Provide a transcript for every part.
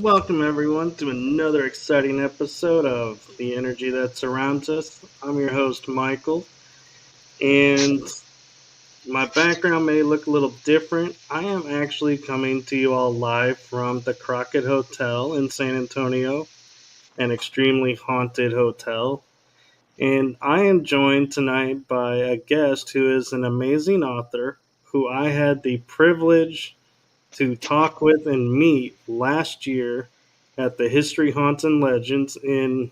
Welcome, everyone, to another exciting episode of The Energy That Surrounds Us. I'm your host, Michael, and my background may look a little different. I am actually coming to you all live from the Crockett Hotel in San Antonio, an extremely haunted hotel. And I am joined tonight by a guest who is an amazing author who I had the privilege to talk with and meet last year at the History Haunts and Legends in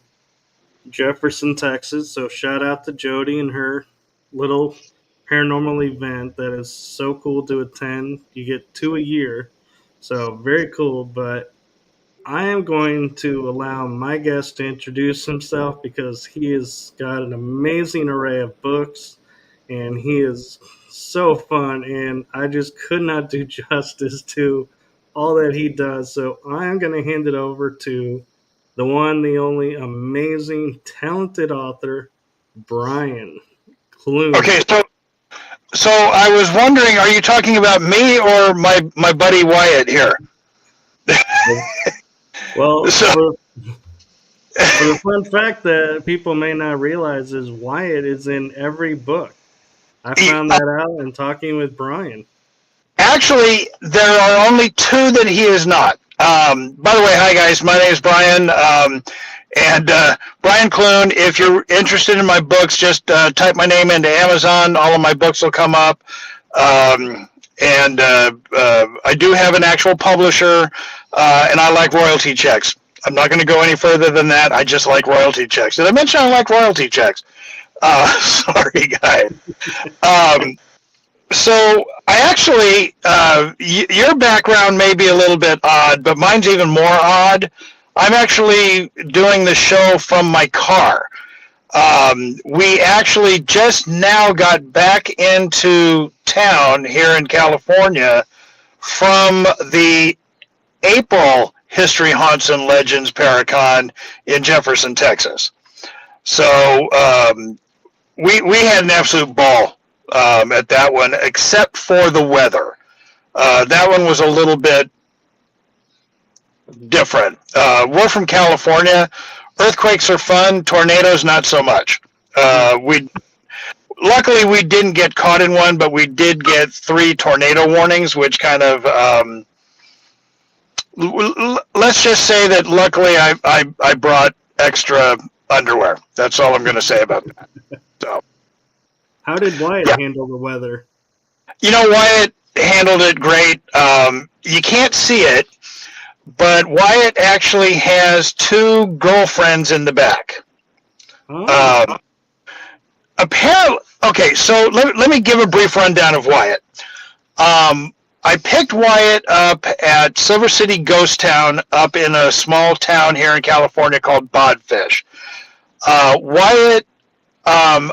Jefferson, Texas. So shout out to Jody and her little paranormal event that is so cool to attend. You get two a year. So very cool, but I am going to allow my guest to introduce himself because he has got an amazing array of books and he is so fun, and I just could not do justice to all that he does. So I am going to hand it over to the one, the only amazing, talented author, Brian Clune. Okay, so I was wondering, are you talking about me or my buddy Wyatt here? Well, for the fun fact that people may not realize is Wyatt is in every book. I found that out in talking with Brian. Actually, there are only two that he is not. By the way, hi guys, my name is Brian, and Brian Clune. If you're interested in my books, just type my name into Amazon. All of my books will come up. I do have an actual publisher, and I like royalty checks. I'm not going to go any further than that. I just like royalty checks. Did I mention I like royalty checks? Sorry, guys. So I actually, your background may be a little bit odd, but mine's even more odd. I'm actually doing the show from my car. We actually just now got back into town here in California from the April History Haunts and Legends Paracon in Jefferson, Texas. So we had an absolute ball at that one, except for the weather. That one was a little bit different. We're from California. Earthquakes are fun. Tornadoes, not so much. Luckily, we didn't get caught in one, but we did get 3 tornado warnings, which kind of, let's just say that luckily I brought extra underwear. That's all I'm going to say about that. So, how did Wyatt handle the weather? You know, Wyatt handled it great. You can't see it, but Wyatt actually has 2 girlfriends in the back. Oh. Apparently, okay, so let me give a brief rundown of Wyatt. I picked Wyatt up at Silver City Ghost Town up in a small town here in California called Bodfish. Wyatt, I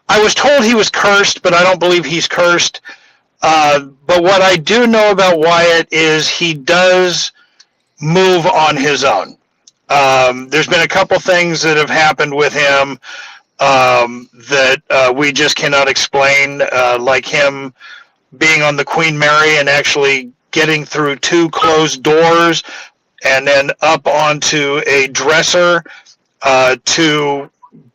was told he was cursed, but I don't believe he's cursed. But what I do know about Wyatt is he does move on his own. There's been a couple things that have happened with him that we just cannot explain, like him being on the Queen Mary and actually getting through 2 closed doors and then up onto a dresser to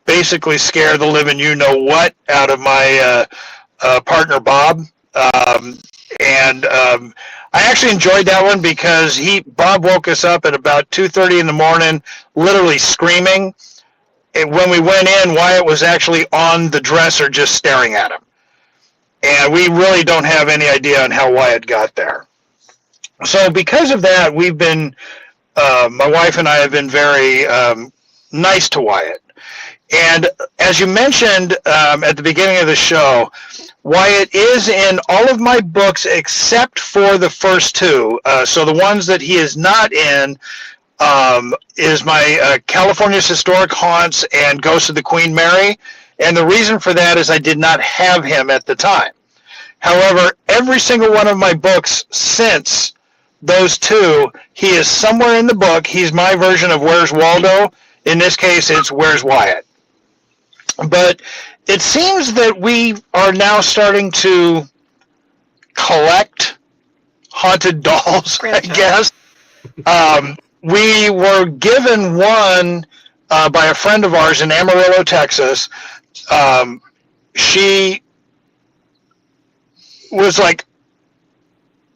basically scare the living you-know-what out of my partner, Bob. I actually enjoyed that one because Bob woke us up at about 2:30 in the morning, literally screaming. And when we went in, Wyatt was actually on the dresser just staring at him. And we really don't have any idea on how Wyatt got there. So because of that, we've been, my wife and I have been very nice to Wyatt. And as you mentioned at the beginning of the show, Wyatt is in all of my books except for the first 2. So the ones that he is not in is my California's Historic Haunts and Ghosts of the Queen Mary. And the reason for that is I did not have him at the time. However, every single one of my books since those 2, he is somewhere in the book. He's my version of Where's Waldo. In this case, it's Where's Wyatt. But it seems that we are now starting to collect haunted dolls, I guess. We were given one by a friend of ours in Amarillo, Texas. She was like,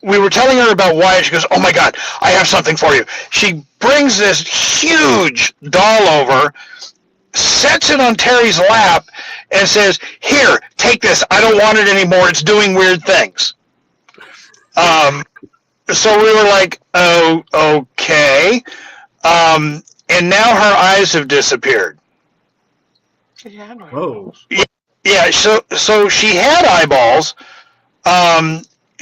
we were telling her about Wyatt. She goes, "Oh my God, I have something for you." She brings this huge doll over, sets it on Terry's lap, and says, "Here, take this. I don't want it anymore. It's doing weird things." So we were like, "Oh, okay." And now her eyes have disappeared. Whoa. Yeah, so she had eyeballs.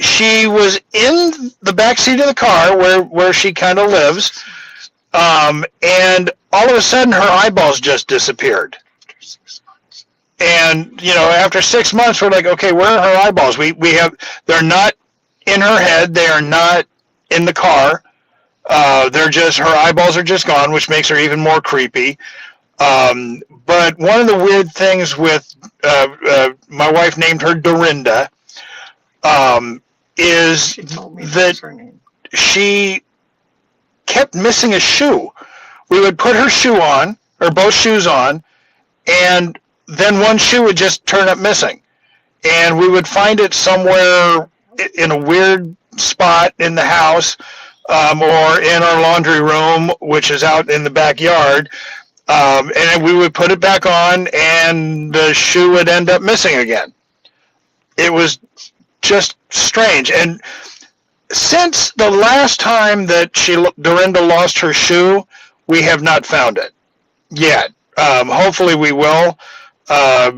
She was in the back seat of the car where she kind of lives, and all of a sudden her eyeballs just disappeared. And after 6 months, we're like, okay, where are her eyeballs? They're not in her head. They are not in the car. Her eyeballs are just gone, which makes her even more creepy. But one of the weird things with my wife named her Dorinda. Is that she kept missing a shoe. We would put her shoe on, or both shoes on, and then one shoe would just turn up missing. And we would find it somewhere in a weird spot in the house, or in our laundry room, which is out in the backyard. And we would put it back on, and the shoe would end up missing again. It was just strange. And since the last time that Dorinda lost her shoe, we have not found it yet. Hopefully we will,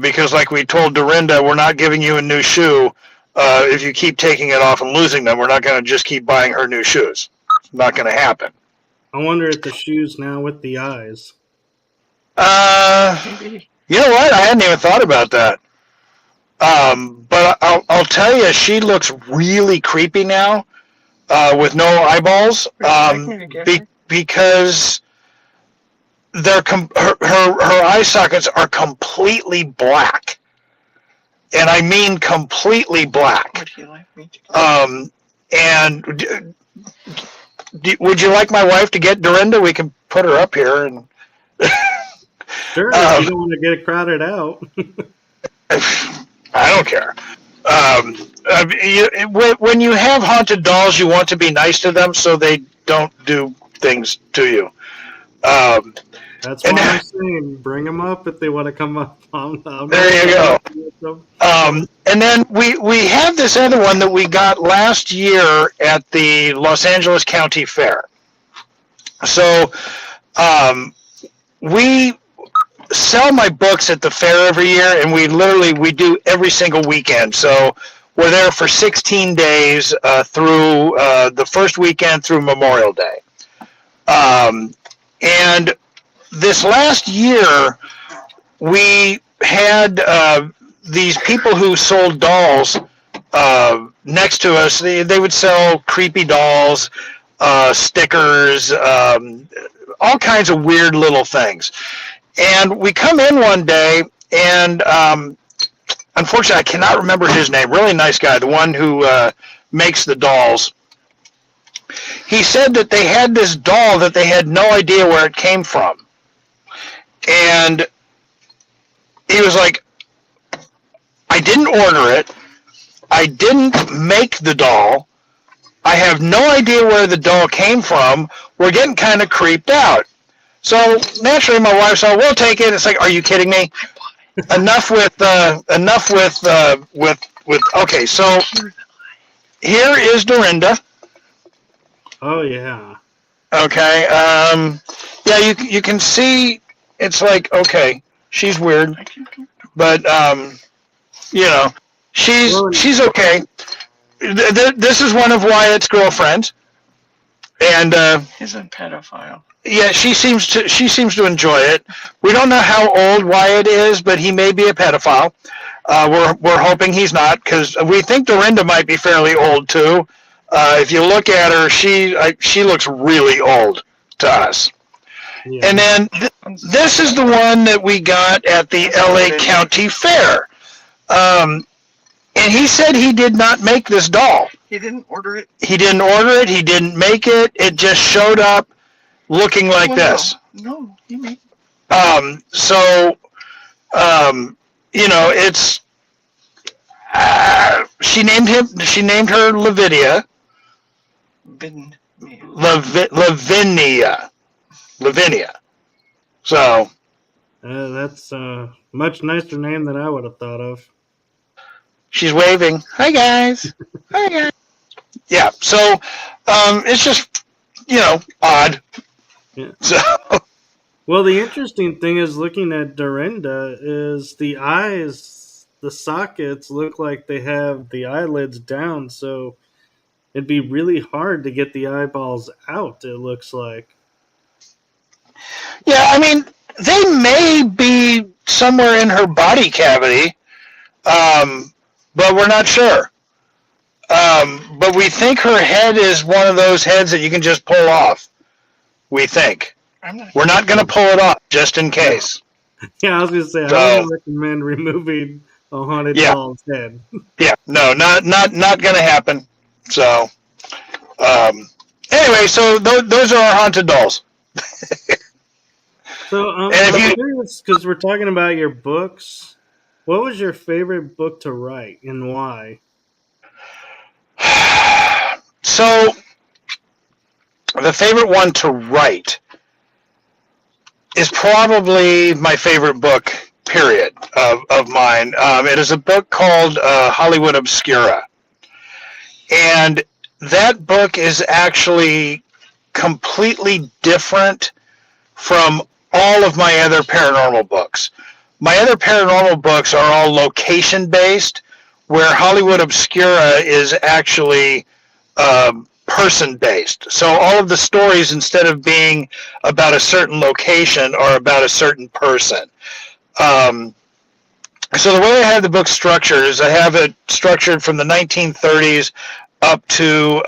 because like we told Dorinda, we're not giving you a new shoe. If you keep taking it off and losing them, we're not going to just keep buying her new shoes. It's not going to happen. I wonder if the shoe's now with the eyes. You know what? I hadn't even thought about that. But I'll tell you, she looks really creepy now, with no eyeballs, because her eye sockets are completely black, and I mean completely black. Would you like me to? And would you like my wife to get Dorinda? We can put her up here and. Sure, if you don't want to get it crowded out. I don't care. When you have haunted dolls, you want to be nice to them so they don't do things to you. That's why I'm saying bring them up if they want to come up. There you go. And then we have this other one that we got last year at the Los Angeles County Fair. So we sell my books at the fair every year, and we do every single weekend. So we're there for 16 days through the first weekend through Memorial Day. And this last year, we had these people who sold dolls next to us. They would sell creepy dolls, stickers, all kinds of weird little things. And we come in one day, and unfortunately, I cannot remember his name. Really nice guy, the one who makes the dolls. He said that they had this doll that they had no idea where it came from. And he was like, I didn't order it. I didn't make the doll. I have no idea where the doll came from. We're getting kind of creeped out. So naturally, my wife said, "We'll take it." It's like, are you kidding me? Enough with. Okay, so here is Dorinda. Oh yeah. Okay. Yeah, you can see. It's like, okay, she's weird, but she's okay. This is one of Wyatt's girlfriends, and he's a pedophile. Yeah, she seems to enjoy it. We don't know how old Wyatt is, but he may be a pedophile. We're hoping he's not, because we think Dorinda might be fairly old too. If you look at her, she looks really old to us. Yeah. And then this is the one that we got at the LA County Fair. And he said he did not make this doll. He didn't order it? He didn't order it. He didn't make it. It just showed up looking like this. No, he made So, it's, she named her Lavinia. Lavinia. So. That's a much nicer name than I would have thought of. She's waving. Hi, guys. Hi, guys. Yeah, so it's just, odd. Yeah. So. Well, the interesting thing is looking at Dorinda is the eyes, the sockets look like they have the eyelids down, so it'd be really hard to get the eyeballs out, it looks like. Yeah, I mean, they may be somewhere in her body cavity, but we're not sure. But we think her head is one of those heads that you can just pull off. We think. We're not going to pull it off, just in case. Yeah, I was going to say, I would recommend removing a haunted doll's head. Yeah, no, not going to happen. So, anyway, so those are our haunted dolls. So, I'm curious, because we're talking about your books. What was your favorite book to write, and why? So, the favorite one to write is probably my favorite book, period, of mine. It is a book called Hollywood Obscura. And that book is actually completely different from all of my other paranormal books. My other paranormal books are all location-based, where Hollywood Obscura is actually person-based. So all of the stories, instead of being about a certain location, are about a certain person. So the way I have the book structured is I have it structured from the 1930s up to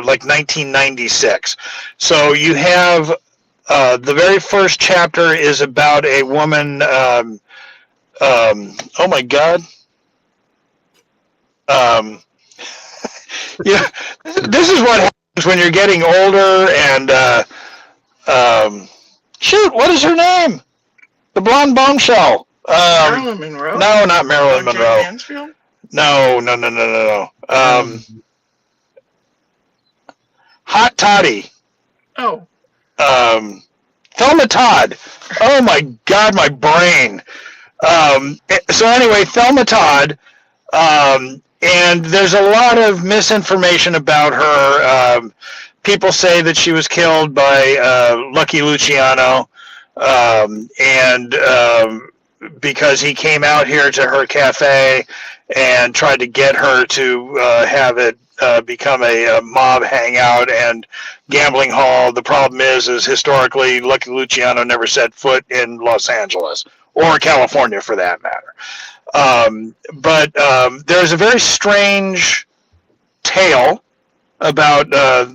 like 1996. So you have the very first chapter is about a woman. Oh my God. Yeah, this is what happens when you're getting older and shoot, what is her name? The blonde bombshell. Marilyn Monroe? No, not Marilyn Monroe. Jane Mansfield? No. Hot Toddy. Oh. Thelma Todd. Oh my God, my brain. So anyway, Thelma Todd. And there's a lot of misinformation about her. People say that she was killed by Lucky Luciano, and because he came out here to her cafe and tried to get her to have it become a mob hangout and gambling hall. The problem is historically, Lucky Luciano never set foot in Los Angeles or California, for that matter. But there's a very strange tale about her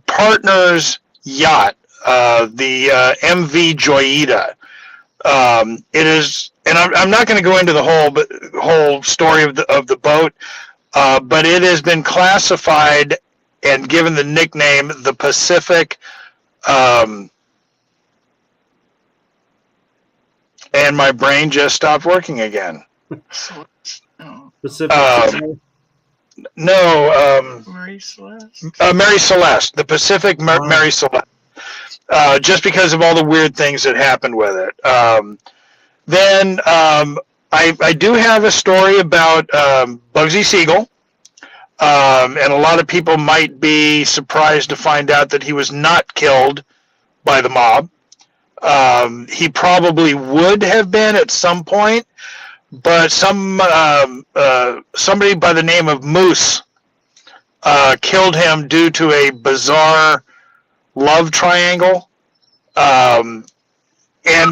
partner's yacht, the MV Joyita. It is, and I'm not going to go into the whole story of the boat, but it has been classified and given the nickname the Pacific. And my brain just stopped working again. Pacific. No. Mary Celeste. Mary Celeste. The Pacific Mary Celeste. Just because of all the weird things that happened with it. Then I do have a story about Bugsy Siegel. And a lot of people might be surprised to find out that he was not killed by the mob. He probably would have been at some point, but somebody by the name of Moose killed him due to a bizarre love triangle. And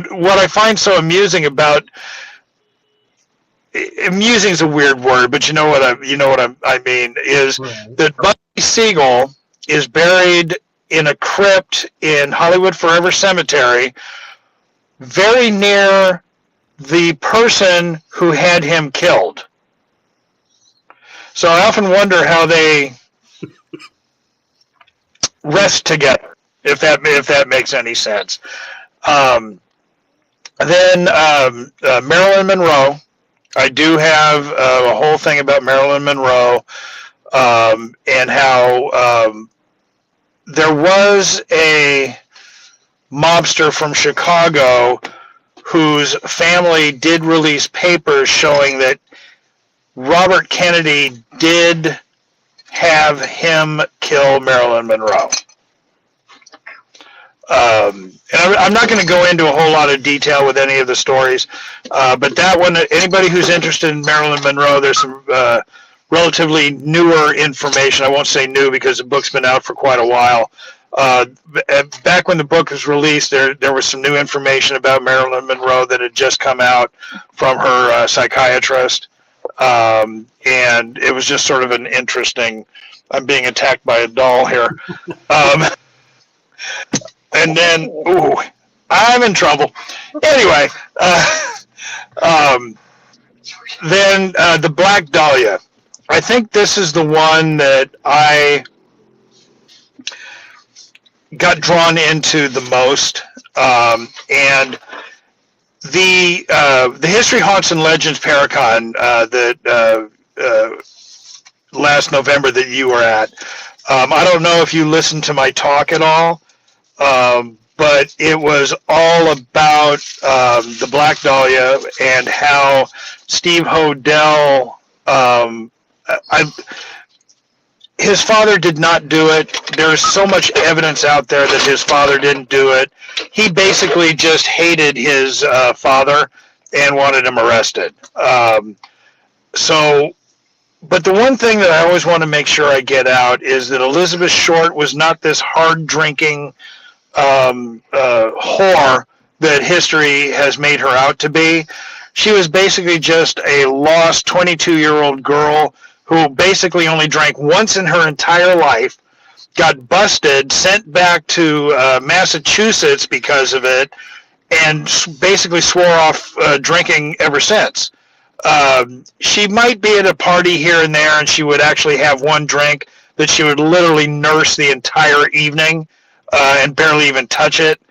what I find so amusing about amusing is a weird word, but you know what I mean is that Bugsy Siegel is buried in a crypt in Hollywood Forever Cemetery, very near the person who had him killed. So I often wonder how they rest together, if that makes any sense. Then Marilyn Monroe. I do have a whole thing about Marilyn Monroe and how there was a mobster from Chicago whose family did release papers showing that Robert Kennedy did have him kill Marilyn Monroe. And I'm not going to go into a whole lot of detail with any of the stories, but that one, anybody who's interested in Marilyn Monroe, there's some relatively newer information. I won't say new because the book's been out for quite a while. Back when the book was released, there was some new information about Marilyn Monroe that had just come out from her psychiatrist, and it was just sort of an interesting. I'm being attacked by a doll here. And then, ooh, I'm in trouble. Anyway, then the Black Dahlia. I think this is the one that I got drawn into the most. And the History, Haunts, and Legends Paracon that last November that you were at. I don't know if you listened to my talk at all. But it was all about the Black Dahlia and how Steve Hodel, his father did not do it. There's so much evidence out there that his father didn't do it. He basically just hated his father and wanted him arrested. But the one thing that I always want to make sure I get out is that Elizabeth Short was not this hard-drinking whore that history has made her out to be. She was basically just a lost 22-year-old girl who basically only drank once in her entire life, got busted, sent back to Massachusetts because of it, and basically swore off drinking ever since. She might be at a party here and there, and she would actually have one drink that she would literally nurse the entire evening and barely even touch it.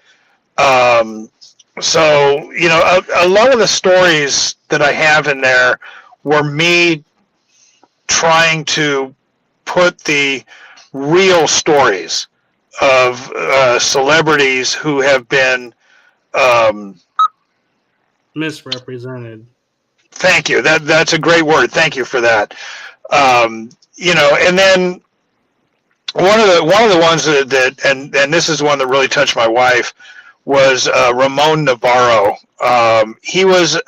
So, you know, a lot of the stories that I have in there were me trying to put the real stories of celebrities who have been misrepresented. Thank you. That's a great word. Thank you for that. You know, and then one of the ones that and this is one that really touched my wife was Ramon Navarro. He was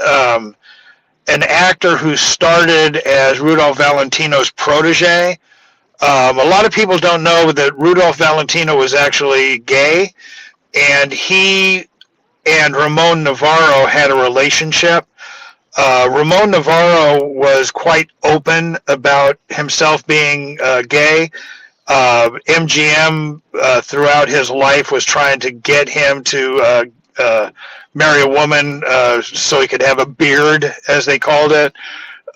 an actor who started as Rudolph Valentino's protege. A lot of people don't know that Rudolph Valentino was actually gay, and he and Ramon Navarro had a relationship. Ramon Navarro was quite open about himself being gay. MGM throughout his life was trying to get him to marry a woman so he could have a beard, as they called it,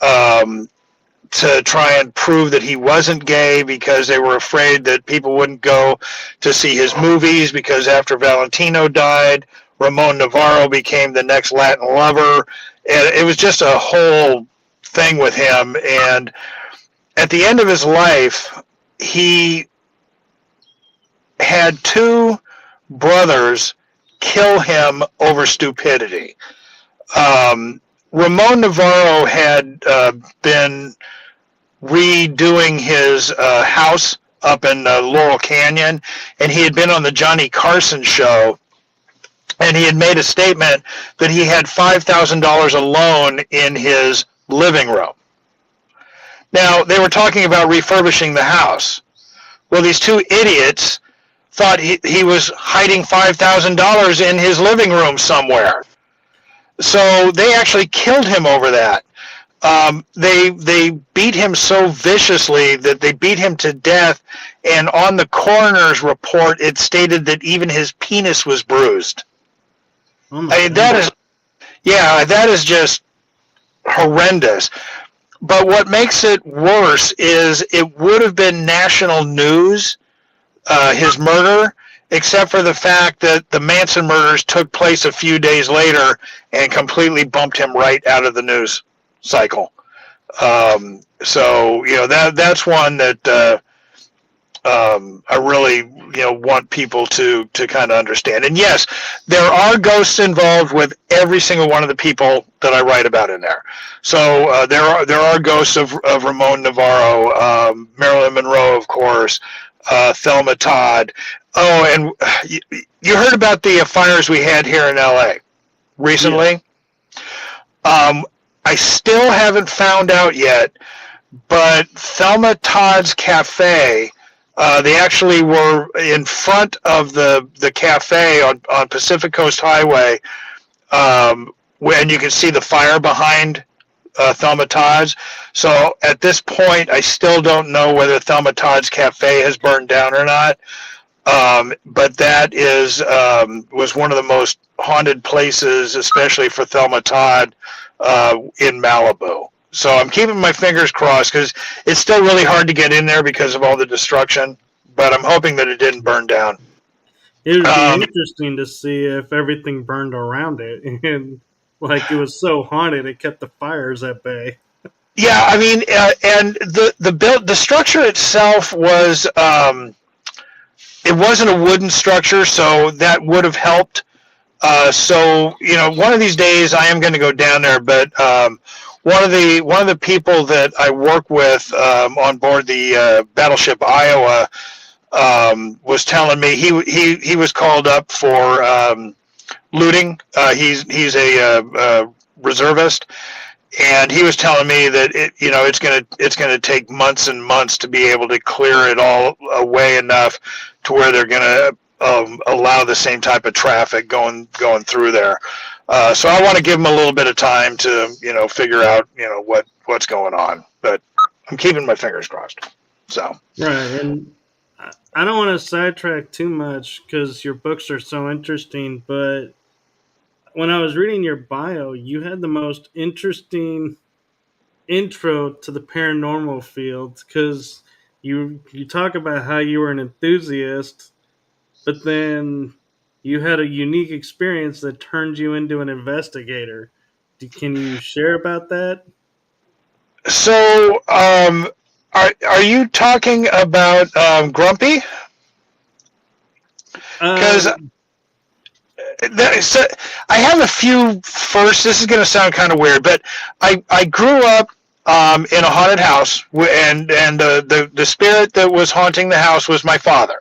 to try and prove that he wasn't gay, because they were afraid that people wouldn't go to see his movies, because after Valentino died, Ramon Navarro became the next Latin lover. And it was just a whole thing with him. And at the end of his life, he had two brothers kill him over stupidity. Ramon Navarro had been redoing his house up in Laurel Canyon, and he had been on the Johnny Carson show, and he had made a statement that he had $5,000 alone in his living room. Now, they were talking about refurbishing the house. Well, these two idiots thought he was hiding $5,000 in his living room somewhere. So they actually killed him over that. They beat him so viciously that they beat him to death, and on the coroner's report, it stated that even his penis was bruised. Oh my God. That is just horrendous. But what makes it worse is it would have been national news, his murder, except for the fact that the Manson murders took place a few days later and completely bumped him right out of the news cycle. So, that's one that I really, want people to kind of understand. And yes, there are ghosts involved with every single one of the people that I write about in there. So there are ghosts of Ramon Navarro, Marilyn Monroe, of course, Thelma Todd. Oh, and you heard about the fires we had here in LA recently? Yeah. I still haven't found out yet, but Thelma Todd's Cafe, they actually were in front of the cafe on Pacific Coast Highway, when you can see the fire behind Thelma Todd's. So at this point, I still don't know whether Thelma Todd's Cafe has burned down or not. But that was one of the most haunted places, especially for Thelma Todd, in Malibu. So I'm keeping my fingers crossed because it's still really hard to get in there because of all the destruction, but I'm hoping that it didn't burn down. It would be interesting to see if everything burned around it, and like it was so haunted, it kept the fires at bay. Yeah, I mean, and the structure itself was it wasn't a wooden structure, so that would have helped. So one of these days I am going to go down there, but one of the people that I work with on board the battleship Iowa was telling me he was called up for looting. He's a reservist, and he was telling me that it's gonna take months and months to be able to clear it all away enough to where they're gonna allow the same type of traffic going through there. So I want to give them a little bit of time to figure out what's going on, but I'm keeping my fingers crossed. So right, and I don't want to sidetrack too much because your books are so interesting, but when I was reading your bio, you had the most interesting intro to the paranormal field because you talk about how you were an enthusiast, but then you had a unique experience that turned you into an investigator. Can you share about that? So, are you talking about Grumpy? Because I have a few first. This is going to sound kind of weird, but I grew up in a haunted house, and the spirit that was haunting the house was my father.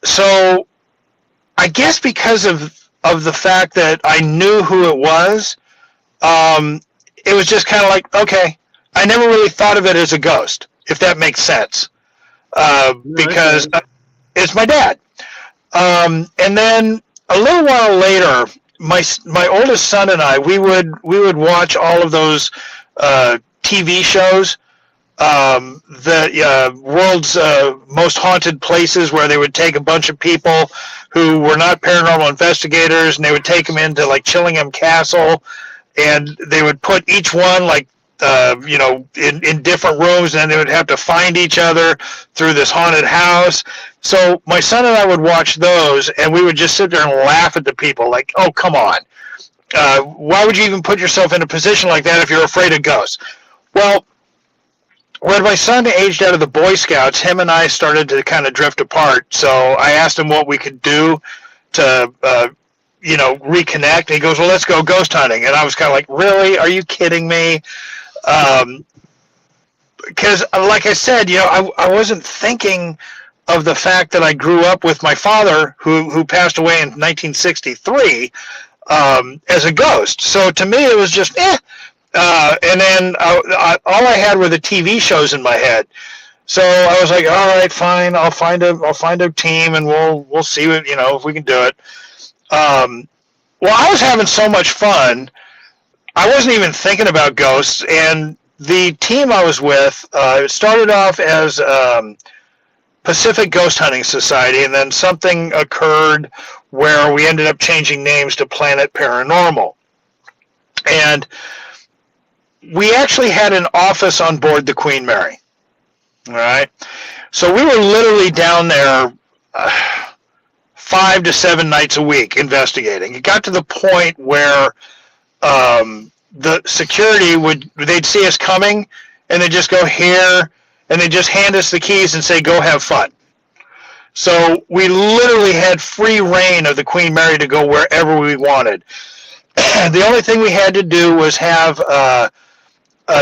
So I guess because of the fact that I knew who it was just kind of like, okay, I never really thought of it as a ghost, if that makes sense, because it's my dad. And then a little while later, my oldest son and I, we would watch all of those TV shows, the world's most haunted places, where they would take a bunch of people who were not paranormal investigators, and they would take them into like Chillingham Castle, and they would put each one in different rooms, and they would have to find each other through this haunted house. So my son and I would watch those, and we would just sit there and laugh at the people like, oh, come on. Why would you even put yourself in a position like that if you're afraid of ghosts? Well, when my son aged out of the Boy Scouts, him and I started to kind of drift apart. So I asked him what we could do to, reconnect. And he goes, well, let's go ghost hunting. And I was kind of like, really? Are you kidding me? Because, like I said, I wasn't thinking of the fact that I grew up with my father, who passed away in 1963, as a ghost. So to me, it was just, and then all I had were the TV shows in my head. So I was like, all right, fine. I'll find a team, and we'll see what, if we can do it. Well, I was having so much fun. I wasn't even thinking about ghosts, and the team I was with, it started off as Pacific Ghost Hunting Society, and then something occurred where we ended up changing names to Planet Paranormal. And we actually had an office on board the Queen Mary. All right. So we were literally down there 5 to 7 nights a week investigating. It got to the point where the security they'd see us coming and they'd just go here and they'd just hand us the keys and say, go have fun. So we literally had free reign of the Queen Mary to go wherever we wanted. The only thing we had to do was have a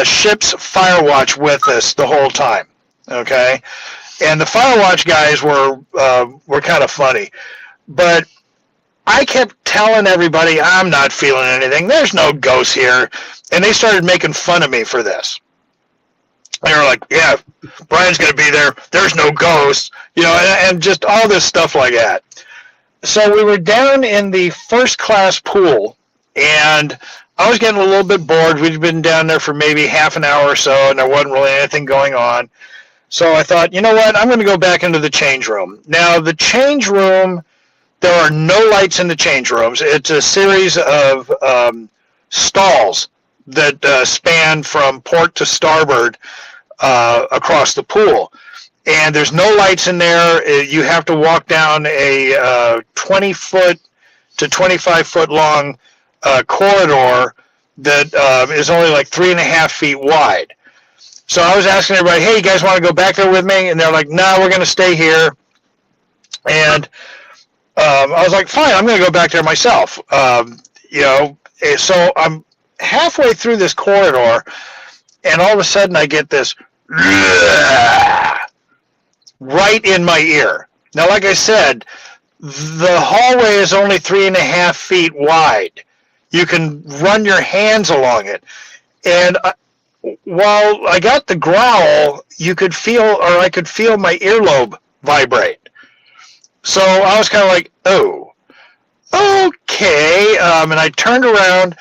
ship's fire watch with us the whole time. Okay, and the fire watch guys were kind of funny, but I kept telling everybody I'm not feeling anything. There's no ghosts here, and they started making fun of me for this. They were like, "Yeah, Brian's going to be there. There's no ghosts," and just all this stuff like that. So we were down in the first class pool, and I was getting a little bit bored. We'd been down there for maybe half an hour or so, and there wasn't really anything going on. So I thought, you know what, I'm going to go back into the change room. Now, the change room, there are no lights in the change rooms. It's a series of stalls that span from port to starboard across the pool. And there's no lights in there. You have to walk down a 20-foot to 25-foot long corridor that is only like 3.5 feet wide. So I was asking everybody, hey, you guys want to go back there with me? And they're like, no, we're going to stay here. And I was like, fine, I'm going to go back there myself. So I'm halfway through this corridor, and all of a sudden I get this right in my ear. Now, like I said, the hallway is only 3.5 feet wide. You can run your hands along it. And while I got the growl, I could feel my earlobe vibrate. So I was kind of like, oh, okay. And I turned around,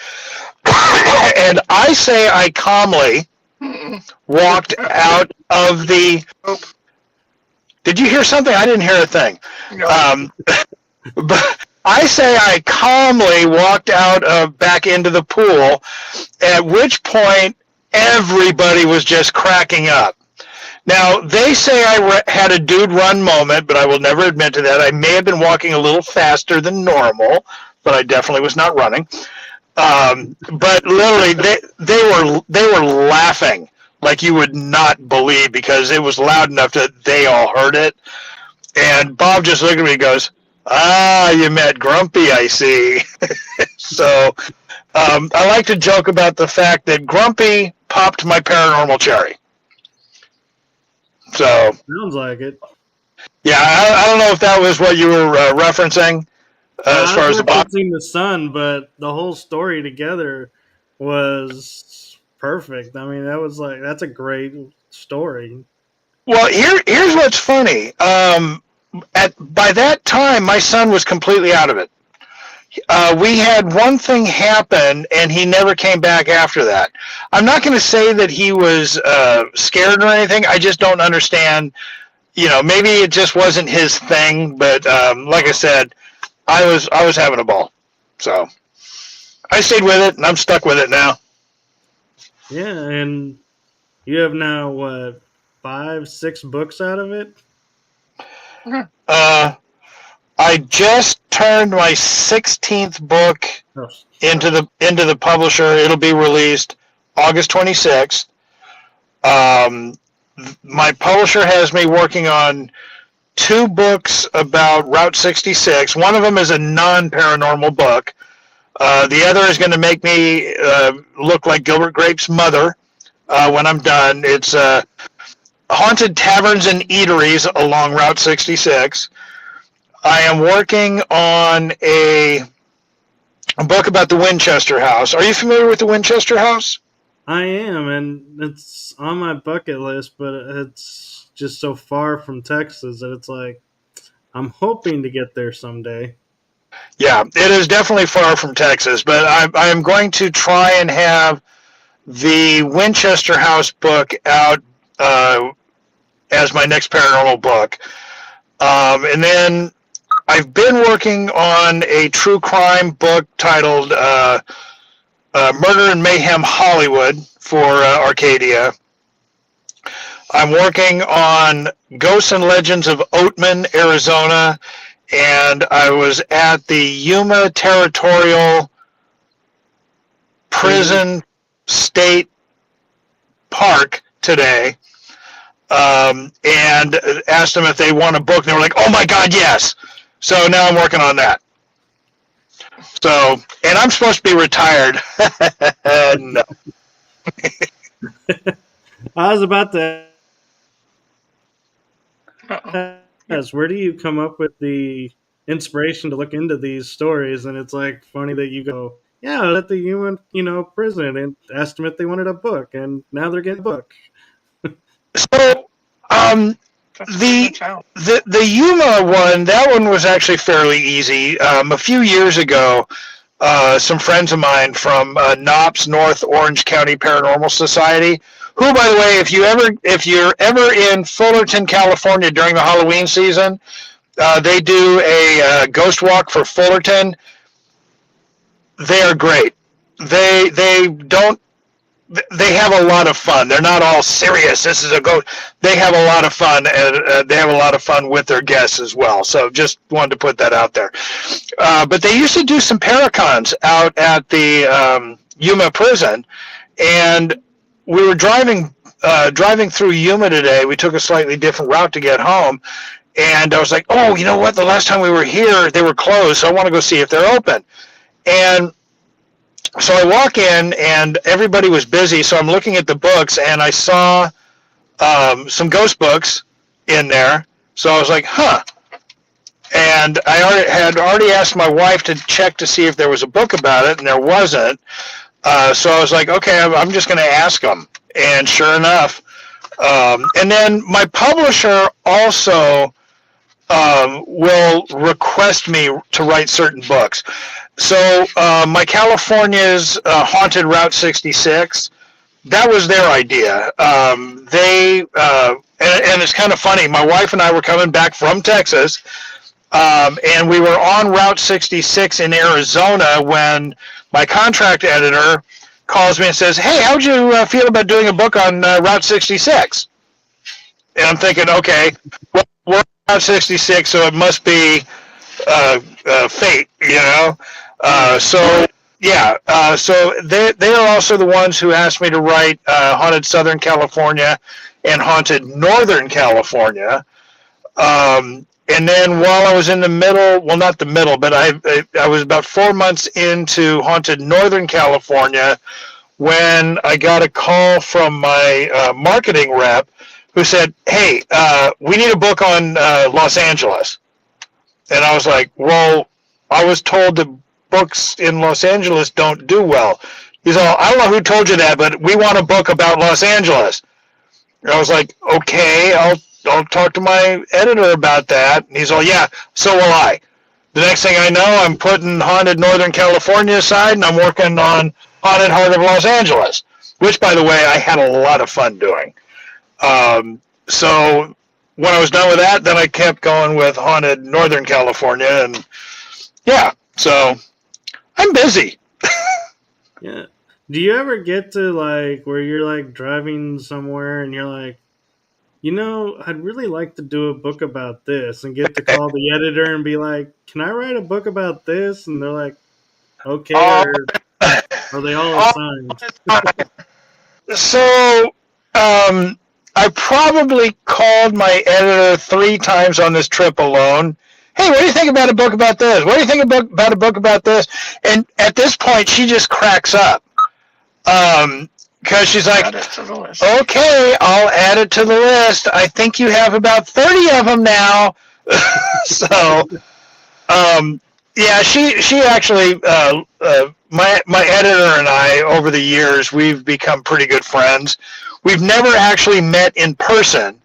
and I calmly walked out of the... Did you hear something? I didn't hear a thing. No. But I calmly walked out back into the pool, at which point everybody was just cracking up. Now, they say I had a dude run moment, but I will never admit to that. I may have been walking a little faster than normal, but I definitely was not running. But literally, they were laughing like you would not believe, because it was loud enough that they all heard it. And Bob just looked at me and goes, you met Grumpy, I see. So I like to joke about the fact that Grumpy popped my paranormal cherry. So sounds like it. Yeah, I don't know if that was what you were referencing as far as the Bob. Seen the sun, but the whole story together was perfect. I mean, that's a great story. Well, here's what's funny. By that time, my son was completely out of it. We had one thing happen, and he never came back after that. I'm not going to say that he was scared or anything. I just don't understand. Maybe it just wasn't his thing. But like I said, I was having a ball. So I stayed with it, and I'm stuck with it now. Yeah, and you have now, what, 5-6 books out of it? I just turned my 16th book into the publisher. It'll be released August 26th. My publisher has me working on 2 books about Route 66. One of them is a non-paranormal book. The other is going to make me look like Gilbert Grape's mother when I'm done. It's haunted taverns and eateries along Route 66. I am working on a book about the Winchester House. Are you familiar with the Winchester House? I am, and it's on my bucket list, but it's just so far from Texas that it's like, I'm hoping to get there someday. Yeah, it is definitely far from Texas, but I'm going to try and have the Winchester House book out as my next paranormal book. And then I've been working on a true crime book titled Murder and Mayhem Hollywood for Arcadia. I'm working on Ghosts and Legends of Oatman, Arizona, and I was at the Yuma Territorial Prison State Park today, and asked them if they want a book. And they were like, "Oh my God, yes!" So now I'm working on that. So, and I'm supposed to be retired. No. I was about to Uh-oh. ask, where do you come up with the inspiration to look into these stories? And it's like funny that you go, yeah, I was at the human, prison and asked them if they wanted a book, and now they're getting a book. So, the Yuma one, that one was actually fairly easy. A few years ago, some friends of mine from NOPS, North Orange County Paranormal Society, who, by the way, if you're ever in Fullerton, California during the Halloween season, they do a ghost walk for Fullerton. They are great. They have a lot of fun. They're not all serious. This is a ghost. They have a lot of fun, and they have a lot of fun with their guests as well. So just wanted to put that out there. But they used to do some paracons out at the Yuma prison, and we were driving through Yuma today. We took a slightly different route to get home, and I was like, oh, you know what? The last time we were here, they were closed, so I want to go see if they're open. And so I walk in, and everybody was busy, so I'm looking at the books, and I saw some ghost books in there. So I was like, huh. And I had already asked my wife to check to see if there was a book about it, and there wasn't. So I was like, okay, I'm just going to ask them. And sure enough. And then my publisher also will request me to write certain books. So my California's Haunted Route 66, that was their idea. And it's kind of funny. My wife and I were coming back from Texas, and we were on Route 66 in Arizona when my contract editor calls me and says, hey, how'd you feel about doing a book on Route 66? And I'm thinking, okay, well, we're on Route 66, so it must be fate, So they are also the ones who asked me to write Haunted Southern California and Haunted Northern California. And then while I was in the middle, well, not the middle, but I was about 4 months into Haunted Northern California when I got a call from my marketing rep who said, hey, we need a book on Los Angeles. And I was like, well, I was told that books in Los Angeles don't do well. He's all, I don't know who told you that, but we want a book about Los Angeles. And I was like, okay, I'll talk to my editor about that. And he's all, yeah, so will I. The next thing I know, I'm putting Haunted Northern California aside, and I'm working on Haunted Heart of Los Angeles, which, by the way, I had a lot of fun doing. So when I was done with that, then I kept going with Haunted Northern California, and yeah, so I'm busy. Yeah. Do you ever get to, where you're, driving somewhere and you're like, I'd really like to do a book about this, and get to call the editor and be like, can I write a book about this? And they're like, okay, or are they all assigned? So, I probably called my editor 3 times on this trip alone. Hey, what do you think about a book about this? What do you think about a book about this? And at this point, she just cracks up. Because she's like, okay, I'll add it to the list. I think you have about 30 of them now. So, yeah, she actually, my editor and I, over the years, we've become pretty good friends. We've never actually met in person,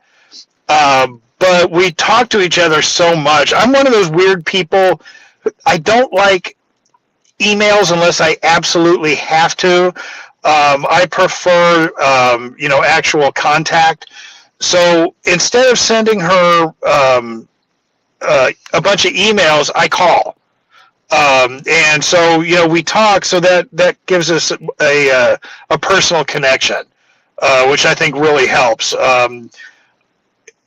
but we talk to each other so much. I'm one of those weird people. I don't like emails unless I absolutely have to. I prefer, actual contact. So instead of sending her a bunch of emails, I call. And so, we talk, so that gives us a personal connection, which I think really helps.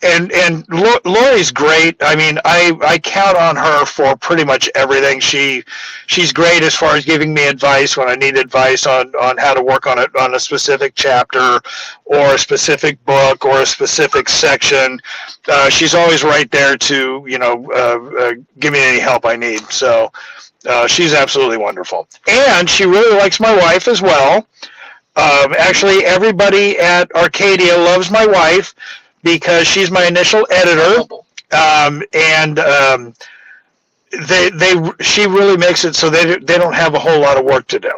And Lori's great. I mean, I count on her for pretty much everything. She's great as far as giving me advice when I need advice on how to work on a specific chapter or a specific book or a specific section. She's always right there to give me any help I need. So she's absolutely wonderful, and she really likes my wife as well. Actually, everybody at Arcadia loves my wife, because she's my initial editor, and she really makes it so they don't have a whole lot of work to do.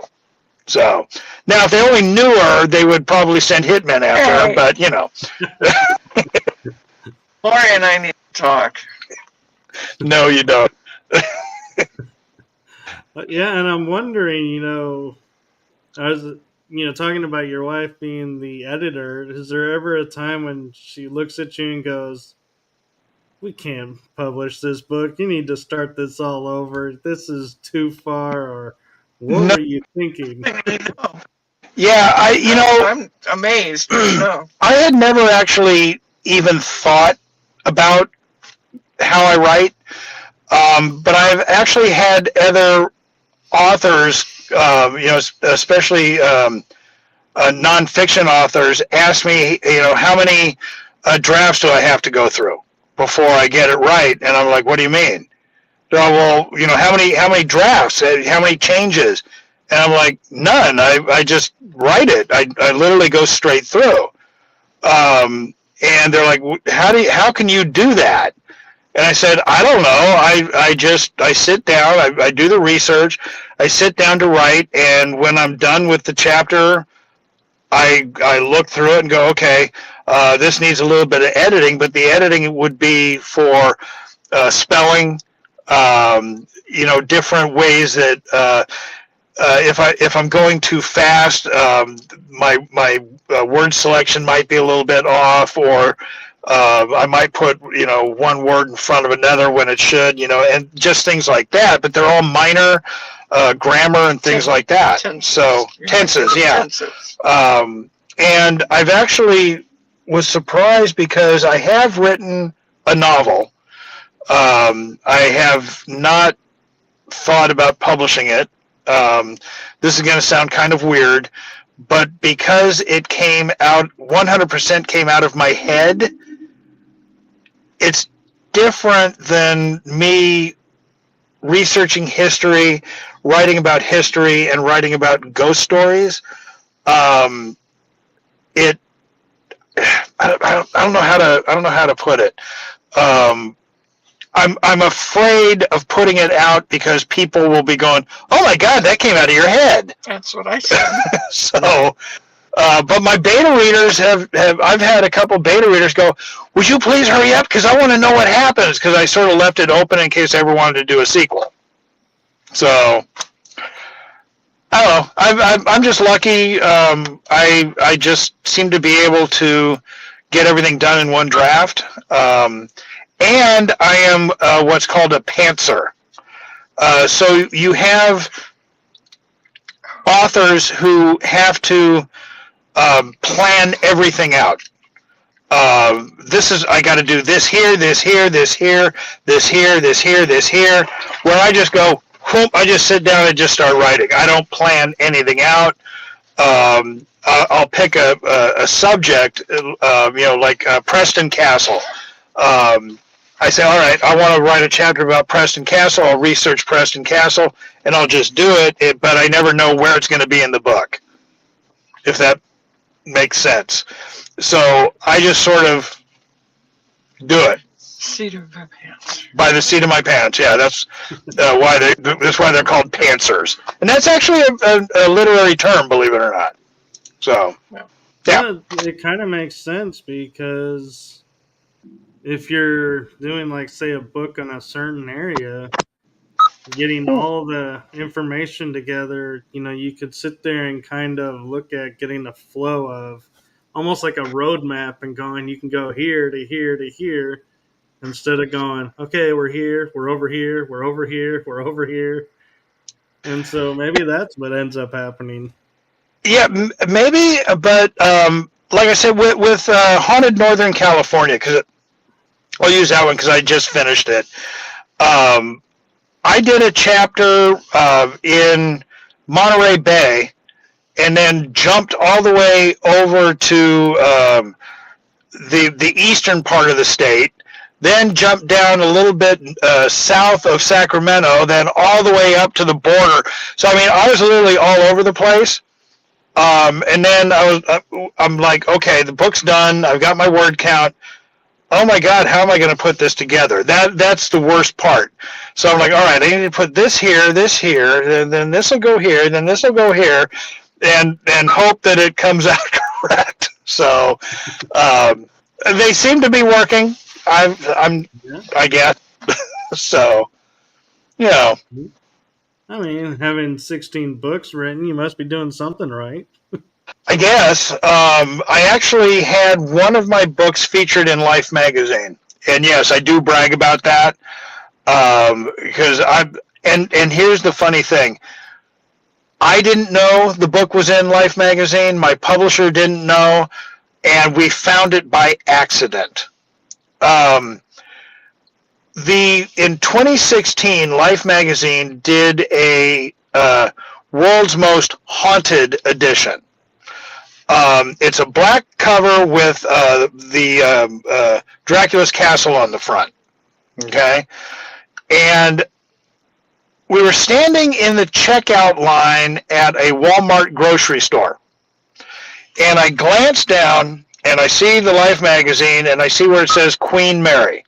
So now, if they only knew her, they would probably send hitmen after her. But Lori and I need to talk. No, you don't. Yeah, and I'm wondering, I was talking about your wife being the editor, is there ever a time when she looks at you and goes, "We can't publish this book. You need to start this all over. This is too far," or what were you thinking? No. Yeah, I'm amazed. No. I had never actually even thought about how I write, but I've actually had other authors, especially nonfiction authors, ask me, how many drafts do I have to go through before I get it right? And I'm like, what do you mean? Well, how many drafts? How many changes? And I'm like, none. I just write it. I literally go straight through. And they're like, how can you do that? And I said, I don't know. I sit down, I do the research, I sit down to write, and when I'm done with the chapter, I look through it and go, okay, this needs a little bit of editing, but the editing would be for spelling, different ways that if I'm going too fast, my word selection might be a little bit off, or I might put one word in front of another when it should, and just things like that. But they're all minor grammar and things like that. Tenses, yeah. And I've actually was surprised because I have written a novel. I have not thought about publishing it. This is going to sound kind of weird, but because it 100% came out of my head, it's different than me researching history, writing about history, and writing about ghost stories. I don't know how to put it. I'm afraid of putting it out because people will be going, "Oh my God, that came out of your head." That's what I said. So, but my beta readers I've had a couple beta readers go, "Would you please hurry up? Because I want to know what happens." Because I sort of left it open in case I ever wanted to do a sequel. So, I don't know. I'm just lucky. I just seem to be able to get everything done in one draft. And I am what's called a pantser. So you have authors who have to plan everything out. I got to do this here, this here, this here, this here, this here, this here. Where I just go, whoop, I just sit down and just start writing. I don't plan anything out. I'll pick a subject, like Preston Castle. I say, all right, I want to write a chapter about Preston Castle. I'll research Preston Castle, and I'll just do it, but I never know where it's going to be in the book, if that makes sense. So I just sort of do it. Seat of my pants. By the seat of my pants, yeah. That's why they're called pantsers, and that's actually a literary term, believe it or not. So, yeah. It kind of makes sense because if you're doing, like, say, a book on a certain area, getting all the information together, you could sit there and kind of look at getting the flow of almost like a roadmap and going, you can go here to here to here. instead of going, okay, we're here, we're over here, we're over here, we're over here. And so maybe that's what ends up happening. Yeah, maybe, but like I said, with Haunted Northern California, because I'll use that one because I just finished it. I did a chapter in Monterey Bay, and then jumped all the way over to the eastern part of the state, then jumped down a little bit south of Sacramento, then all the way up to the border. So I mean, I was literally all over the place. And then I'm like, okay, the book's done. I've got my word count. Oh my God, how am I going to put this together? That's the worst part. So I'm like, all right, I need to put this here, and then this will go here, and then this will go here, and hope that it comes out correct. So they seem to be working. I guess. So, you know. I mean, having 16 books written, you must be doing something right. I guess. I actually had one of my books featured in Life magazine. And yes, I do brag about that. Because and here's the funny thing. I didn't know the book was in Life magazine. My publisher didn't know. And we found it by accident. In 2016, Life magazine did a World's Most Haunted edition. It's a black cover with the Dracula's castle on the front. Okay, and we were standing in the checkout line at a Walmart grocery store, and I glance down and I see the Life magazine and I see where it says Queen Mary.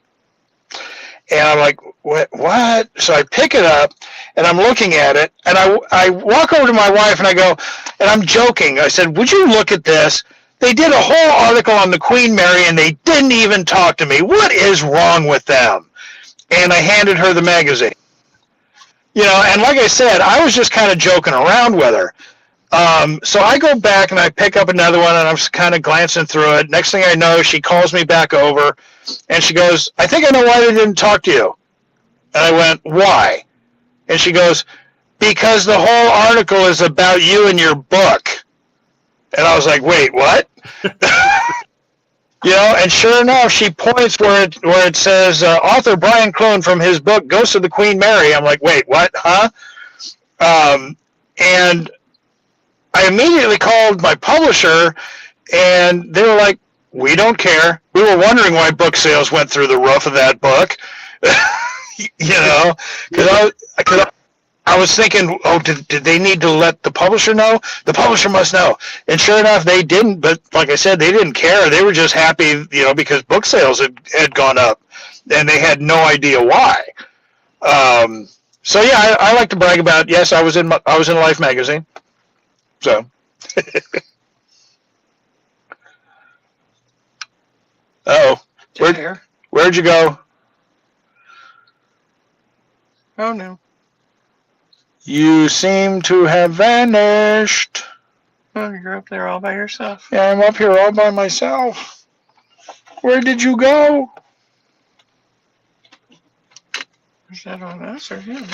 And I'm like, what? So I pick it up, and I'm looking at it, and I walk over to my wife, and I go, and I'm joking. I said, would you look at this? They did a whole article on the Queen Mary, and they didn't even talk to me. What is wrong with them? And I handed her the magazine. You know, and like I said, I was just kind of joking around with her. So I go back, and I pick up another one, and I'm kind of glancing through it. Next thing I know, she calls me back over, and she goes, I think I know why they didn't talk to you. And I went, why? And she goes, because the whole article is about you and your book. And I was like, wait, what? You know, and sure enough, she points where it says, author Brian Clune from his book, Ghosts of the Queen Mary. I'm like, wait, what? Huh? And I immediately called my publisher, and they were like, we don't care. We were wondering why book sales went through the roof of that book. You know, because I was thinking, oh, did they need to let the publisher know? The publisher must know. And sure enough, they didn't. But like I said, they didn't care. They were just happy, you know, because book sales had gone up, and they had no idea why. So yeah, I like to brag about. Yes, I was in Life magazine. So. Oh, where'd you go? Oh no. You seem to have vanished. Oh, you're up there all by yourself. Yeah, I'm up here all by myself. Where did you go? Is that on us or him?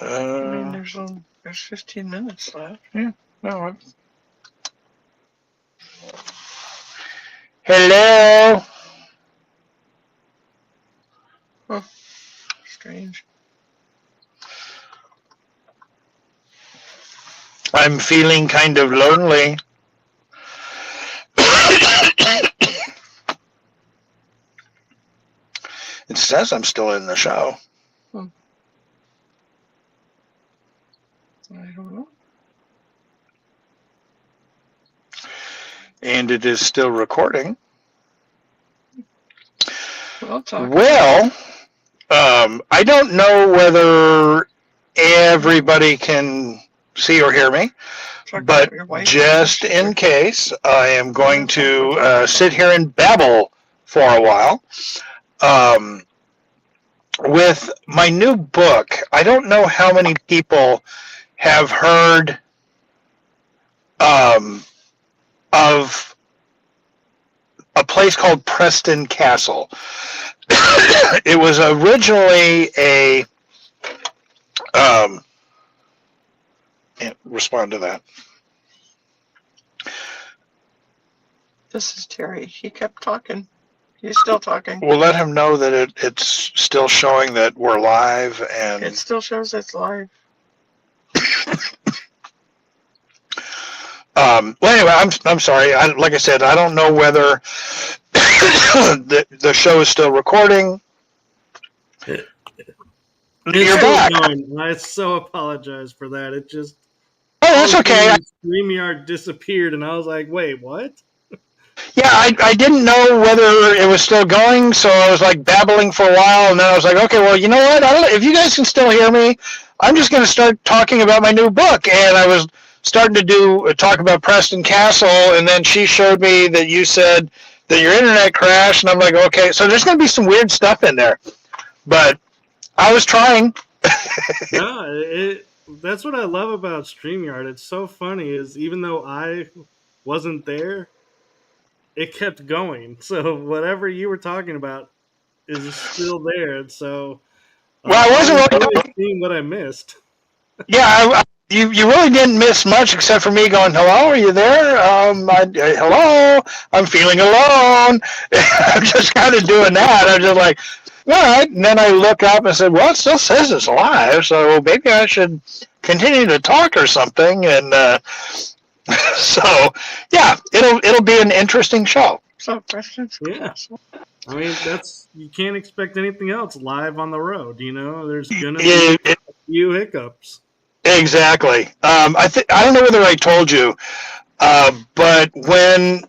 I mean, there's 15 minutes left. Yeah. No. Hello. Oh, strange. I'm feeling kind of lonely. It says I'm still in the show. I don't know. And it is still recording. Well, I don't know whether everybody can see or hear me, but just in case, I am going to sit here and babble for a while. With my new book, I don't know how many people have heard of a place called Preston Castle. It was originally a can't respond to that. This is Terry. He kept talking. He's still talking. We'll let him know that it's still showing that we're live, and It still shows it's live. well, anyway, I'm sorry. Like I said, I don't know whether the show is still recording. You're back. I so apologize for that. It just That's okay. StreamYard disappeared, and I was like, "Wait, what?" Yeah, I didn't know whether it was still going, so I was like babbling for a while, and then I was like, okay, well, you know what? I don't know if you guys can still hear me. I'm just going to start talking about my new book, and I was starting to talk about Preston Castle, and then she showed me that you said that your internet crashed, and I'm like, okay, so there's going to be some weird stuff in there, but I was trying. No, that's what I love about StreamYard. It's so funny is even though I wasn't there, it kept going. So whatever you were talking about is still there. And so well, I wasn't really seeing what I missed. Yeah, you really didn't miss much except for me going, hello, are you there? Hello, I'm feeling alone. I'm just kind of doing that. I'm just like, all right. And then I look up and said, well, it still says it's live, so maybe I should continue to talk or something. And so, yeah, it'll be an interesting show. So, questions? Yeah. I mean, you can't expect anything else live on the road, you know? There's going to be a few hiccups. Exactly. I don't know whether I told you, but when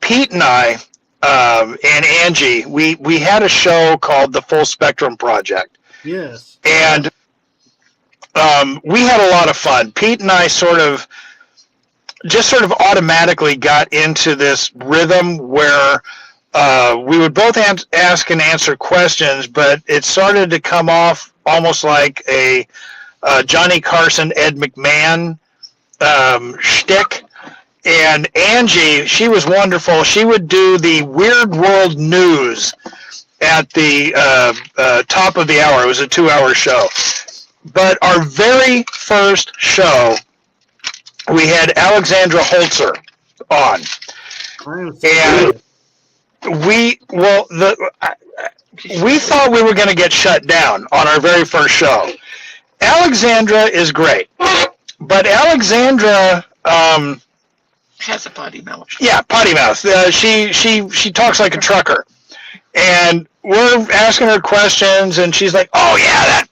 Pete and I and Angie, we had a show called the Full Spectrum Project. Yes. And we had a lot of fun. Pete and I sort of automatically got into this rhythm where we would both ask and answer questions, but it started to come off almost like a Johnny Carson, Ed McMahon shtick. And Angie, she was wonderful. She would do the Weird World News at the top of the hour. It was a 2-hour show. But our very first show, we had Alexandra Holzer on. And we thought we were going to get shut down on our very first show. Alexandra is great, but Alexandra has a potty mouth. Yeah, potty mouth. She talks like a trucker, and we're asking her questions, and she's like, "Oh yeah, that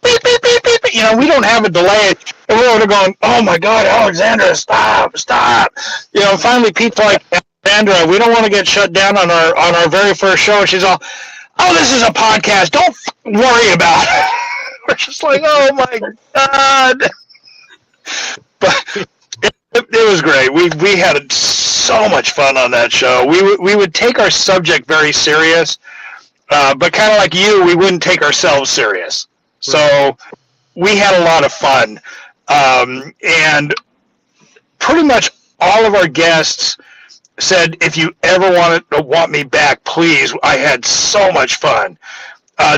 beep beep beep beep." You know, we don't have a delay, and we're over going, "Oh my God, Alexandra, stop!" You know, finally Pete's like, "Alexandra, we don't want to get shut down on our very first show." And she's all, "Oh, this is a podcast. Don't worry about it." We're just like, "Oh my God!" But it was great. We had so much fun on that show. We would take our subject very serious, but kind of like you, we wouldn't take ourselves serious. So we had a lot of fun, and pretty much all of our guests said, "If you ever want me back, please." I had so much fun.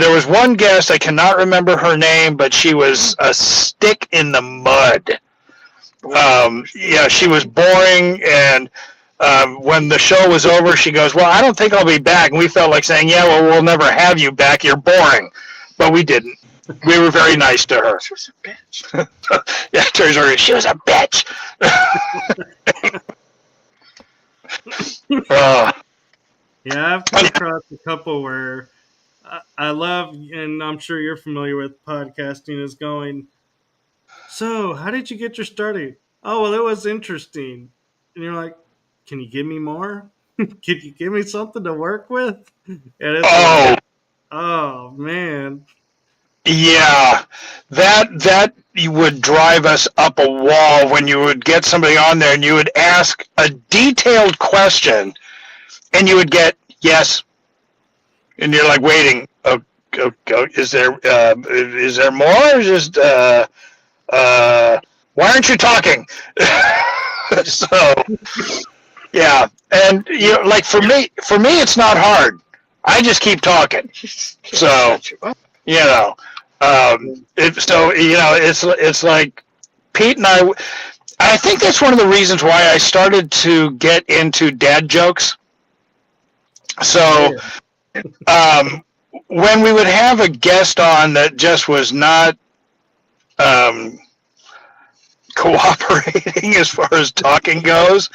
There was one guest, I cannot remember her name, but she was a stick in the mud. Yeah, she was boring, and when the show was over, she goes, "Well, I don't think I'll be back." And we felt like saying, "Yeah, well, we'll never have you back. You're boring." But we didn't. We were very nice to her. She was a bitch. Yeah, turns out she was a bitch. Yeah, I've come across a couple where I love, and I'm sure you're familiar with podcasting, is going, "So, how did you get your start?" "Oh, well, it was interesting." And you're like, "Can you give me more? Can you give me something to work with?" And it's like, oh, man. Yeah, that you would drive us up a wall when you would get somebody on there and you would ask a detailed question and you would get yes, and you're like waiting. Is there more? Or just why aren't you talking? So Yeah, and like for me, it's not hard. I just keep talking. So it's like Pete and I think that's one of the reasons why I started to get into dad jokes. So, when we would have a guest on that just was not cooperating as far as talking goes,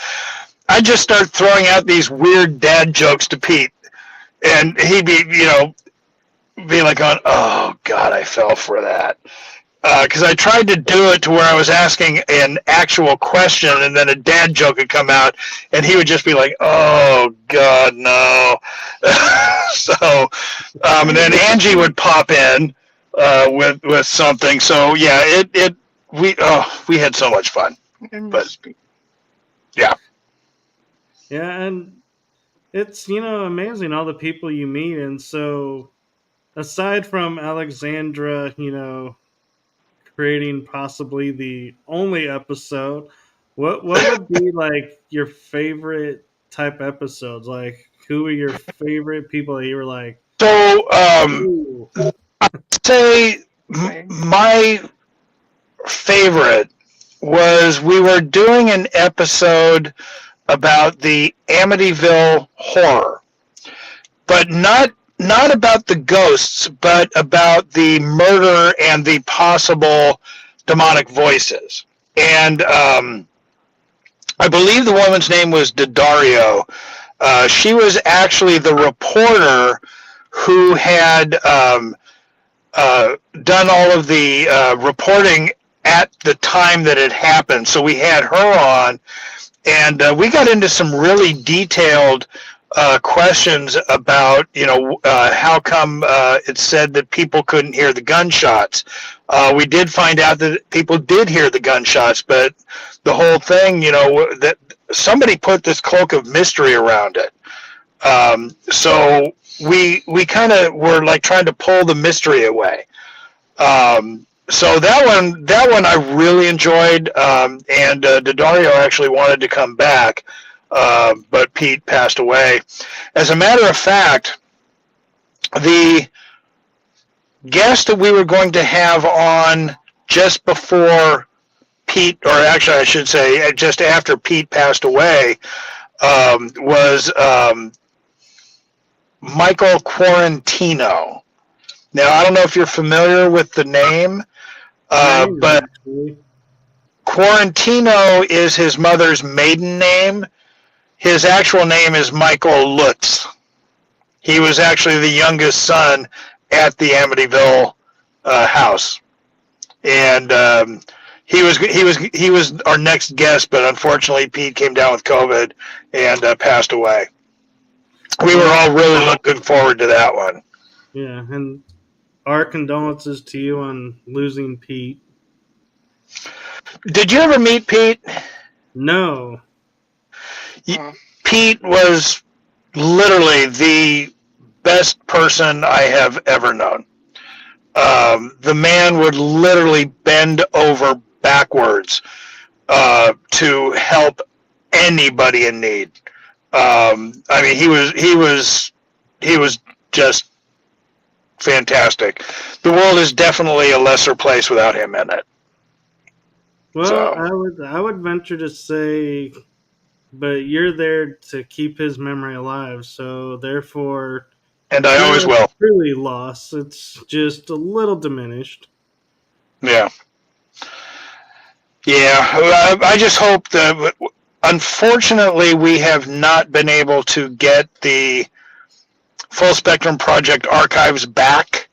I just start throwing out these weird dad jokes to Pete, and he'd be, be like, "Oh God, I fell for that." Because I tried to do it to where I was asking an actual question, and then a dad joke would come out, and he would just be like, "Oh God, no!" And then Angie would pop in with something. So yeah, we had so much fun. But yeah, and it's amazing all the people you meet, and so aside from Alexandra, creating possibly the only episode, what would be like your favorite type episodes? Like, who are your favorite people that you were like? So I'd say my favorite was we were doing an episode about the Amityville horror, but not about the ghosts, but about the murder and the possible demonic voices. And I believe the woman's name was Daddario. She was actually the reporter who had done all of the reporting at the time that it happened. So we had her on, and we got into some really detailed questions about, how come it said that people couldn't hear the gunshots. We did find out that people did hear the gunshots, but the whole thing, that somebody put this cloak of mystery around it. So we kind of were like trying to pull the mystery away. So that one I really enjoyed, and Daddario actually wanted to come back. But Pete passed away. As a matter of fact, the guest that we were going to have on just before Pete, or actually I should say just after Pete passed away, was Michael Quarantino. Now, I don't know if you're familiar with the name, but Quarantino is his mother's maiden name. His actual name is Michael Lutz. He was actually the youngest son at the Amityville house, and he was our next guest, but unfortunately Pete came down with COVID and passed away. We were all really looking forward to that one. Yeah, and our condolences to you on losing Pete. Did you ever meet Pete? No. Pete was literally the best person I have ever known. The man would literally bend over backwards to help anybody in need. I mean, he was just fantastic. The world is definitely a lesser place without him in it. Well, So. I would venture to say, but you're there to keep his memory alive, so therefore, And I always will. Truly lost. It's just a little diminished. Yeah. I just hope that. Unfortunately, we have not been able to get the Full Spectrum Project archives back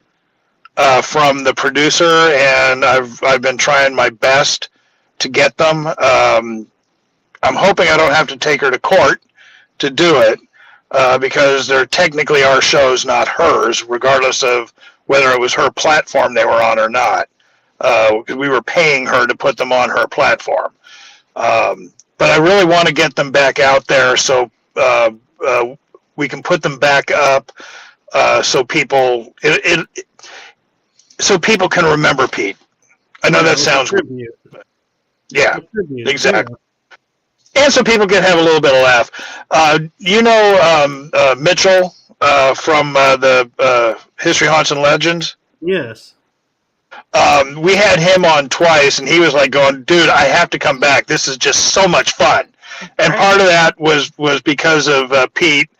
from the producer, and I've been trying my best to get them. I'm hoping I don't have to take her to court to do it, because they're technically our shows, not hers, regardless of whether it was her platform they were on or not. We were paying her to put them on her platform. But I really want to get them back out there so we can put them back up, so people so people can remember Pete. I know that sounds weird. Yeah, exactly. and so people can have a little bit of laugh. Mitchell from the History, Haunts, and Legends? Yes. We had him on twice, and he was like going, dude, I have to come back. This is just so much fun. And part of that was because of Pete.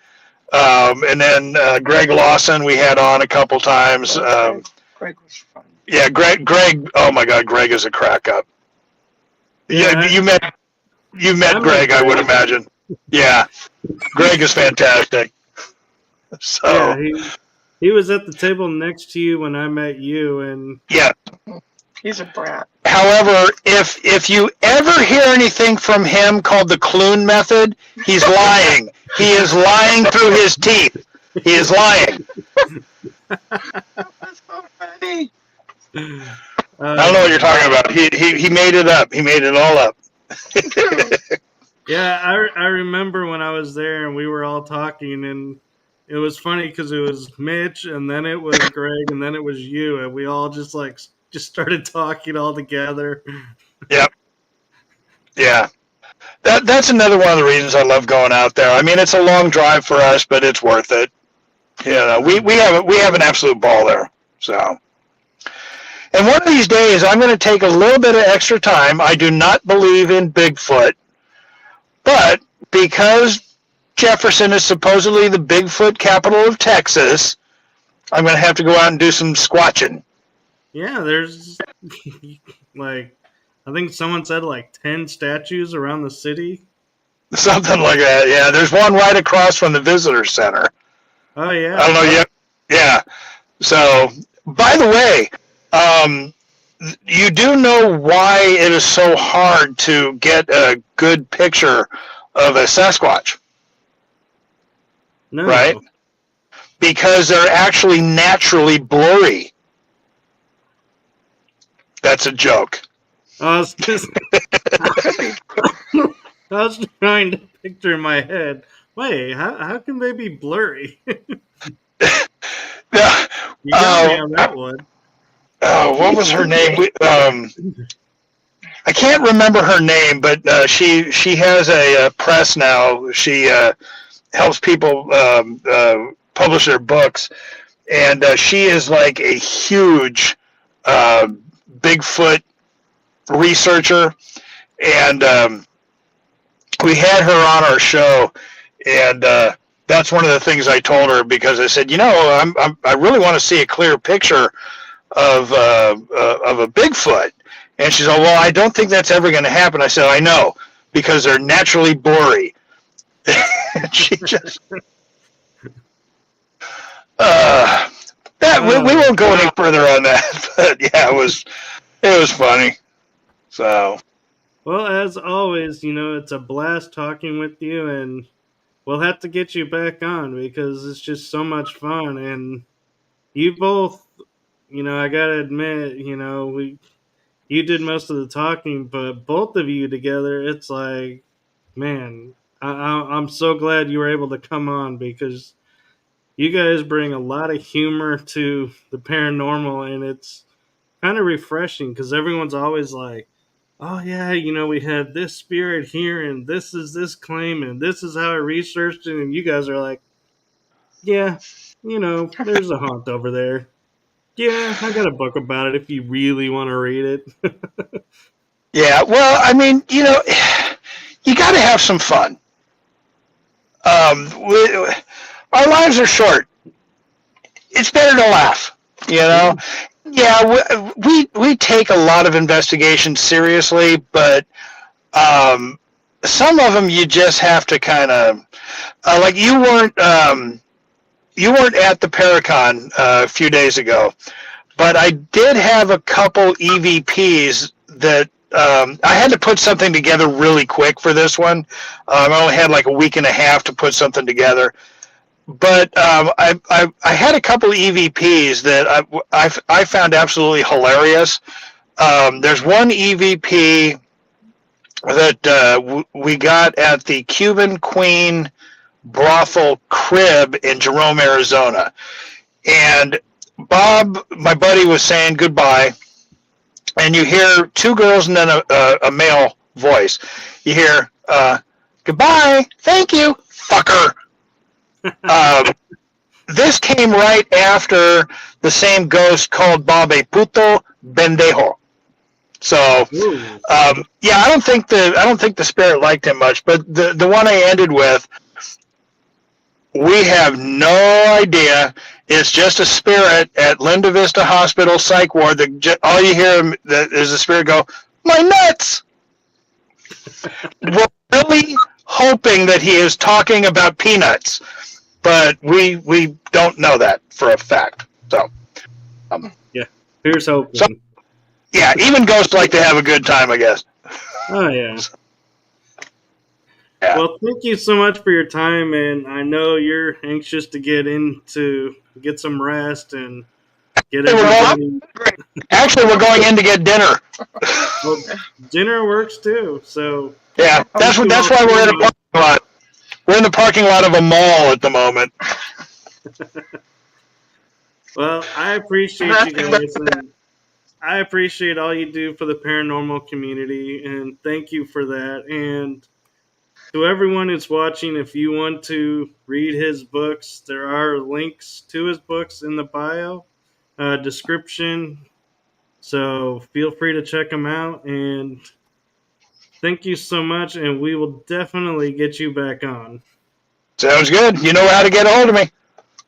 And then Greg Lawson we had on a couple times. Greg was fun. Yeah, Greg, oh my God, Greg is a crack up. Yeah, you met Greg, I would imagine. Yeah, Greg is fantastic. So yeah, he was at the table next to you when I met you, and yeah, he's a brat. However, if you ever hear anything from him called the Clune method, he's lying. He is lying through his teeth. He is lying. That's so funny. I don't know what you're talking about. He made it up. He made it all up. Yeah, I remember when I was there and we were all talking, and it was funny because it was Mitch, and then it was Greg, and then it was you, and we all just started talking all together. Yep. Yeah. That's another one of the reasons I love going out there. I mean, it's a long drive for us, but it's worth it. You know, we have an absolute ball there. So, and one of these days, I'm going to take a little bit of extra time. I do not believe in Bigfoot, but because Jefferson is supposedly the Bigfoot capital of Texas, I'm going to have to go out and do some squatching. Yeah, there's I think someone said 10 statues around the city. Something like that, yeah. There's one right across from the visitor center. Oh, yeah. I don't know yet. Yeah. So, by the way, you do know why it is so hard to get a good picture of a Sasquatch, No. right? Because they're actually naturally blurry. That's a joke. I was trying to picture in my head. Wait, how can they be blurry? You got me on that one. What was her name? I can't remember her name, but she has a press now. She helps people publish their books, and she is like a huge Bigfoot researcher, and we had her on our show, and that's one of the things I told her, because I said, I really want to see a clear picture of a Bigfoot, and she said, well, I don't think that's ever going to happen. I said, I know, because they're naturally blurry. She just we won't go any further on that, but yeah, it was funny. So, well, as always, it's a blast talking with you, and we'll have to get you back on because it's just so much fun. And you both, I gotta admit, you did most of the talking, but both of you together, it's like, man, I'm so glad you were able to come on, because you guys bring a lot of humor to the paranormal, and it's kind of refreshing because everyone's always like, oh yeah, we had this spirit here, and this is this claim, and this is how I researched it, and you guys are like, yeah, there's a haunt over there. Yeah, I got a book about it if you really want to read it. Yeah, well, I mean, you got to have some fun. Our lives are short. It's better to laugh, Yeah, we take a lot of investigations seriously, but some of them you just have to kind of like you weren't at the Paracon a few days ago, but I did have a couple EVPs that I had to put something together really quick for this one. I only had like a week and a half to put something together. But I had a couple of EVPs that I found absolutely hilarious. There's one EVP that we got at the Cuban Queen brothel crib in Jerome, Arizona. And Bob, my buddy, was saying goodbye, and you hear two girls and then a male voice. You hear, Goodbye. Thank you, fucker. This came right after the same ghost called Bob a puto bendejo. So, yeah, I don't think the spirit liked him much. But the one I ended with, we have no idea. It's just a spirit at Linda Vista Hospital psych ward. All you hear is the spirit go, "My nuts." We're really hoping that he is talking about peanuts, but we don't know that for a fact. So, yeah, here's hoping. So, yeah, even ghosts like to have a good time, I guess. Oh, yeah. Yeah. Well, thank you so much for your time, and I know you're anxious to get some rest and get everybody. Actually, we're going in to get dinner. Well, dinner works too. So yeah, that's why we're in a parking lot. We're in the parking lot of a mall at the moment. Well, I appreciate you guys, and I appreciate all you do for the paranormal community, and thank you for that. And to everyone who's watching, if you want to read his books, there are links to his books in the bio description. So feel free to check them out. And thank you so much. And we will definitely get you back on. Sounds good. You know how to get a hold of me.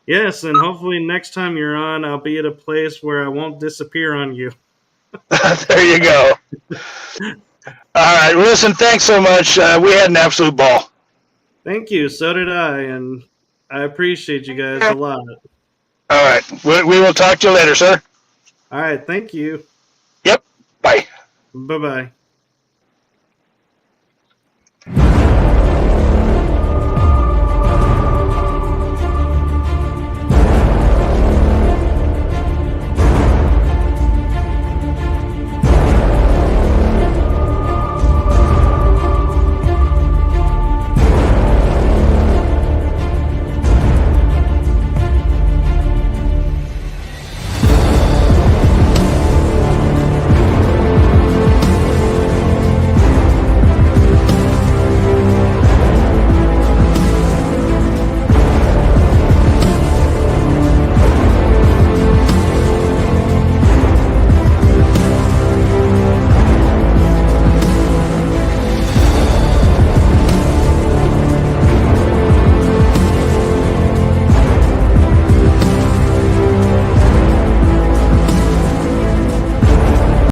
Yes, and hopefully next time you're on, I'll be at a place where I won't disappear on you. There you go. All right. Well, listen, thanks so much. We had an absolute ball. Thank you. So did I. And I appreciate you guys a lot. All right. We will talk to you later, sir. All right. Thank you. Yep. Bye. Bye-bye.